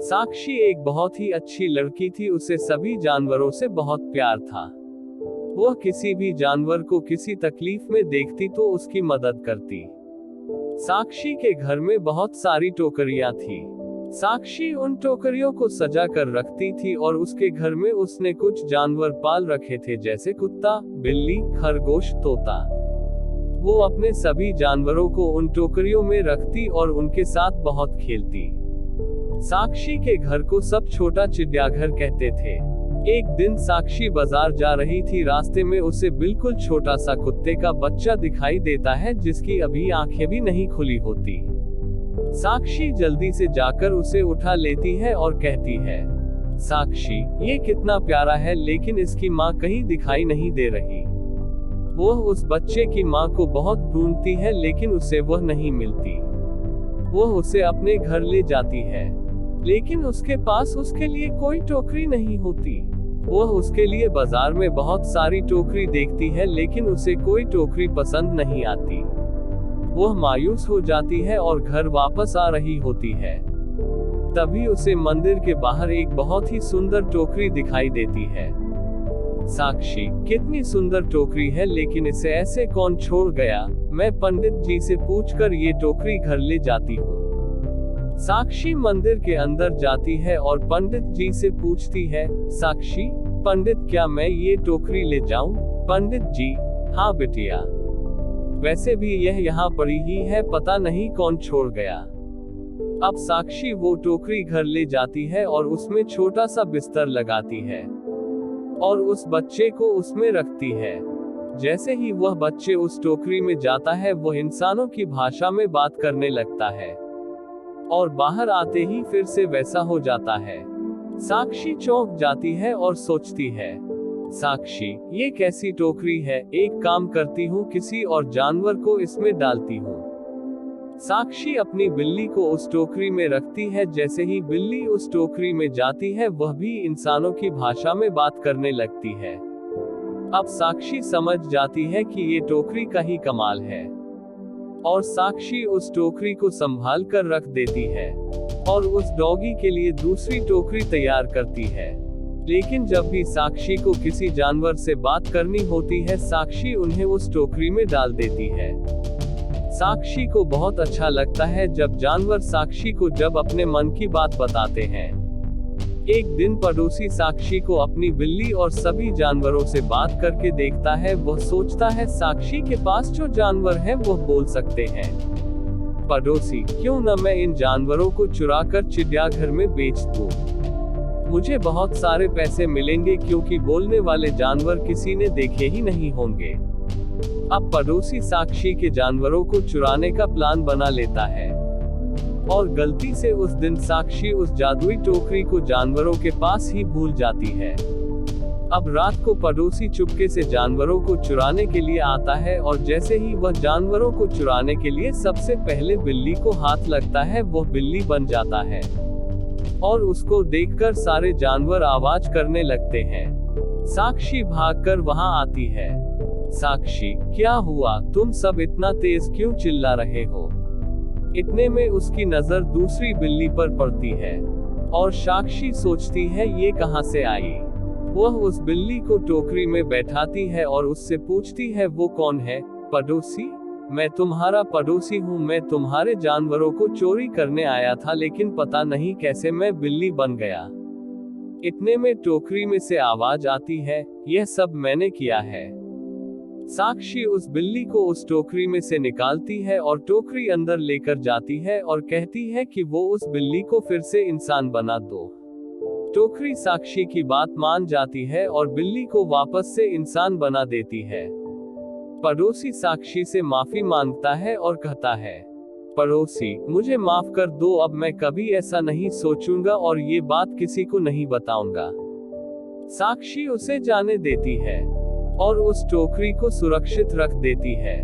साक्षी एक बहुत ही अच्छी लड़की थी, उसे सभी जानवरों से बहुत प्यार था। वह किसी भी जानवर को किसी तकलीफ में देखती तो उसकी मदद करती। साक्षी के घर में बहुत सारी टोकरियां थी। साक्षी उन टोकरियों को सजा कर रखती थी और उसके घर में उसने कुछ जानवर पाल रखे थे, जैसे कुत्ता, बिल्ली, खरगोश, तोता। वो अपने सभी जानवरों को उन टोकरियों में रखती और उनके साथ बहुत खेलती। साक्षी के घर को सब छोटा चिड़ियाघर कहते थे। एक दिन साक्षी बाजार जा रही थी, रास्ते में उसे बिल्कुल छोटा सा कुत्ते का बच्चा दिखाई देता है, जिसकी अभी आंखें भी नहीं खुली होती। साक्षी जल्दी से जाकर उसे उठा लेती है और कहती है, साक्षी, ये कितना प्यारा है, लेकिन इसकी माँ कहीं दिखाई नहीं दे रही। वह उस बच्चे की माँ को बहुत ढूंढती है, लेकिन उसे वह नहीं मिलती। वह उसे अपने घर ले जाती है, लेकिन उसके पास उसके लिए कोई टोकरी नहीं होती। वह उसके लिए बाजार में बहुत सारी टोकरी देखती है, लेकिन उसे कोई टोकरी पसंद नहीं आती। वह मायूस हो जाती है और घर वापस आ रही होती है। तभी उसे मंदिर के बाहर एक बहुत ही सुंदर टोकरी दिखाई देती है। साक्षी, कितनी सुंदर टोकरी है, लेकिन इसे ऐसे कौन छोड़ गया? मैं पंडित जी से पूछकर ये टोकरी घर ले जाती हूँ। साक्षी मंदिर के अंदर जाती है और पंडित जी से पूछती है, साक्षी, पंडित, क्या मैं ये टोकरी ले जाऊं? पंडित जी, हाँ बिटिया, वैसे भी यह यहाँ पड़ी ही है, पता नहीं कौन छोड़ गया। अब साक्षी वो टोकरी घर ले जाती है और उसमें छोटा सा बिस्तर लगाती है और उस बच्चे को उसमें रखती है। जैसे ही वह बच्चे उस टोकरी में जाता है, वह इंसानों की भाषा में बात करने लगता है और बाहर आते ही फिर से वैसा हो जाता है। साक्षी चौंक जाती है और सोचती है, साक्षी, ये कैसी टोकरी है? एक काम करती हूँ, किसी और जानवर को इसमें डालती हूँ। साक्षी अपनी बिल्ली को उस टोकरी में रखती है। जैसे ही बिल्ली उस टोकरी में जाती है, वह भी इंसानों की भाषा में बात करने लगती है। अब साक्षी समझ जाती है कि ये टोकरी का ही कमाल है और साक्षी उस टोकरी को संभाल कर रख देती है और उस डॉगी के लिए दूसरी टोकरी तैयार करती है। लेकिन जब भी साक्षी को किसी जानवर से बात करनी होती है, साक्षी उन्हें उस टोकरी में डाल देती है। साक्षी को बहुत अच्छा लगता है जब जानवर साक्षी को जब अपने मन की बात बताते हैं। एक दिन पड़ोसी साक्षी को अपनी बिल्ली और सभी जानवरों से बात करके देखता है। वह सोचता है, साक्षी के पास जो जानवर हैं वह बोल सकते हैं। पड़ोसी, क्यों न मैं इन जानवरों को चुरा कर चिड़ियाघर में बेच दूं? मुझे बहुत सारे पैसे मिलेंगे, क्योंकि बोलने वाले जानवर किसी ने देखे ही नहीं होंगे। अब पड़ोसी साक्षी के जानवरों को चुराने का प्लान बना लेता है और गलती से उस दिन साक्षी उस जादुई टोकरी को जानवरों के पास ही भूल जाती है। अब रात को पड़ोसी चुपके से जानवरों को चुराने के लिए आता है और जैसे ही वह जानवरों को चुराने के लिए सबसे पहले बिल्ली को हाथ लगता है, वह बिल्ली बन जाता है और उसको देखकर सारे जानवर आवाज करने लगते हैं। साक्षी भागकर वहां आती है। साक्षी, क्या हुआ? तुम सब इतना तेज क्यों चिल्ला रहे हो? इतने में उसकी नजर दूसरी बिल्ली पर पड़ती है और साक्षी सोचती है, ये कहां से आई? वह उस बिल्ली को टोकरी में बैठाती है और उससे पूछती है, वो कौन है? पड़ोसी, मैं तुम्हारा पड़ोसी हूँ। मैं तुम्हारे जानवरों को चोरी करने आया था, लेकिन पता नहीं कैसे मैं बिल्ली बन गया। इतने में टोकरी में से आवाज आती है, यह सब मैंने किया है। साक्षी उस बिल्ली को उस टोकरी में से निकालती है और टोकरी अंदर लेकर जाती है और कहती है कि वो उस बिल्ली को फिर से इंसान बना दो। टोकरी साक्षी की बात मान जाती है और बिल्ली को वापस से इंसान बना देती है। पड़ोसी साक्षी से माफी मांगता है और कहता है, पड़ोसी, मुझे माफ कर दो, अब मैं कभी ऐसा नहीं सोचूंगा और ये बात किसी को नहीं बताऊंगा। साक्षी उसे जाने देती है और उस टोकरी को सुरक्षित रख देती है।